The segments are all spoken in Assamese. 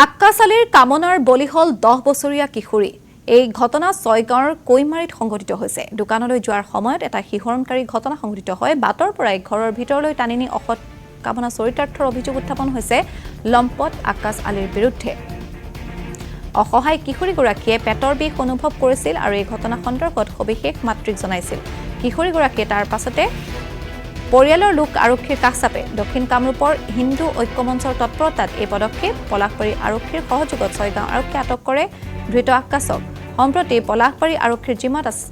আক্কাচালিৰ কামনাৰ বলি হল 10 বছৰীয়া কিশোৰী। এই ঘটনা ছয়গাঁৱৰ কৈমাৰীত সংঘটিত হৈছে। দোকানলৈ যোৱাৰ সময়ত এটা শিহৰণকাৰী ঘটনা সংঘটিত হয়। বাটৰ পৰাই ঘৰৰ ভিতৰলৈ টানি নি অসৎ কামনা চৰিতাৰ্থৰ অভিযোগ উত্থাপন হৈছে লম্পট আক্কাচ আলীৰ বিৰুদ্ধে। অসহায় কিশোৰীগৰাকীয়ে পেটৰ বিষ অনুভৱ কৰিছিল আৰু এই ঘটনা সন্দৰ্ভত সবিশেষ মাতৃক জনাইছিল। কিশোৰীগৰাকীয়ে তাৰ পাছতে পৰিয়ালৰ লোক আৰক্ষীৰ কাষ চাপে। দক্ষিণ কামৰূপৰ হিন্দু ঐক্য মঞ্চৰ তৎপৰতাত এই পদক্ষেপ। পলাশবাৰী আৰক্ষীৰ সহযোগত ছয়গাঁও আৰক্ষীয়ে আটক কৰে ধৃত আক্কাচক। সম্প্ৰতি পলাশবাৰী আৰক্ষীৰ জিম্মাত আছে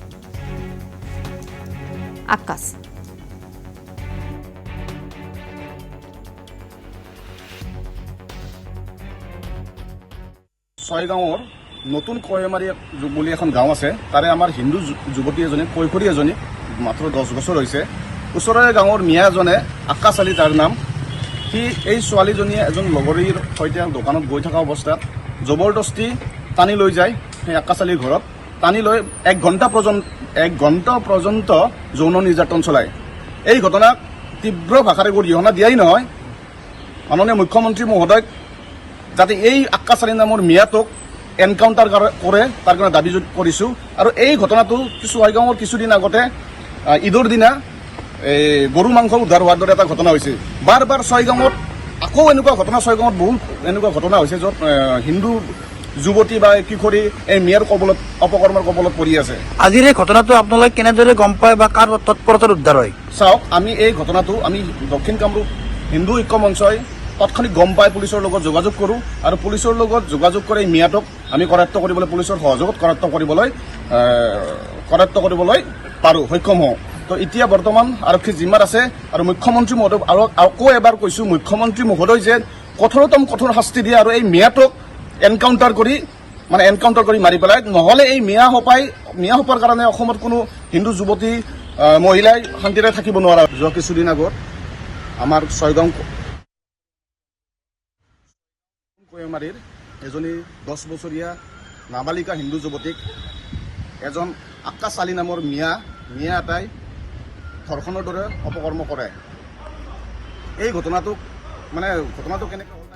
আক্কাচ। ছয়গাঁৱৰ নতুন কৈমাৰী বুলি এখন গাঁও আছে। তাৰে আমাৰ হিন্দু যুৱতী এজনী কৈশোৰী এজনী মাত্ৰ 10 বছৰ হৈছে। ওচৰৰে গাঁৱৰ মিয়া এজনে আক্কাচ আলী তাৰ নাম, সি এই ছোৱালীজনীয়ে এজন লগৰীৰ সৈতে দোকানত গৈ থকা অৱস্থাত জবৰদস্তি টানি লৈ যায় সেই আক্কাচ আলীৰ ঘৰত। টানি লৈ 1 ঘণ্টা পৰ্যন্ত যৌন নিৰ্যাতন চলায়। এই ঘটনাক তীব্ৰ ভাষাৰে গৰিহণা দিয়াই নহয়, মাননীয় মুখ্যমন্ত্ৰী মহোদয়ক যাতে এই আক্কাচ আলী নামৰ মিয়াটোক এনকাউণ্টাৰ কৰে তাৰ কাৰণে দাবী কৰিছোঁ। আৰু এই ঘটনাটো ছয়গাঁৱৰ কিছুদিন আগতে ঈদৰ দিনা গৰু মাংস উদ্ধাৰ হোৱাৰ দৰে এটা ঘটনা হৈছে। বাৰ বাৰ ছয়গাঁৱত আকৌ এনেকুৱা ঘটনা, ছয়গাঁৱত বহুত এনেকুৱা ঘটনা হৈছে য'ত হিন্দু যুৱতী বা কিশোৰী এই মিয়াৰ কবলত অপকৰ্মৰ কবলত পৰি আছে। আজিৰ এই ঘটনাটো আপোনালোকে কেনেদৰে গম পায় বা কাৰ তৎপৰতাত উদ্ধাৰ হয়? চাওক, আমি এই ঘটনাটো দক্ষিণ কামৰূপ হিন্দু ঐক্য মঞ্চই তৎক্ষণিক গম পাই পুলিচৰ লগত যোগাযোগ কৰোঁ আৰু পুলিচৰ লগত যোগাযোগ কৰি এই মিয়াটোক আমি কৰায়ত্ব কৰিবলৈ পুলিচৰ সহযোগত কৰায়ত্ব কৰিবলৈ সক্ষম হওঁ। তো এতিয়া বৰ্তমান আৰক্ষী জিম্মাত আছে আৰু মুখ্যমন্ত্ৰী মহোদয় আৰু আকৌ এবাৰ কৈছোঁ, মুখ্যমন্ত্ৰী মহোদয় যে কঠোৰ শাস্তি দিয়ে আৰু এই মিয়াটোক এনকাউণ্টাৰ কৰি মাৰি পেলাই, নহ'লে এই মিয়া সোপাৰ কাৰণে অসমত কোনো হিন্দু যুৱতী মহিলাই শান্তিৰে থাকিব নোৱাৰা। যোৱা কিছুদিন আগত আমাৰ ছয়গাঁও কৈমাৰীৰ এজনী 10 বছৰীয়া নাবালিকা হিন্দু যুৱতীক এজন আক্কাচ আলী নামৰ মিয়া এটাই ধৰ্ষণৰ দৰে অপকৰ্ম কৰে। এই ঘটনাটো কেনেকৈ হ'ল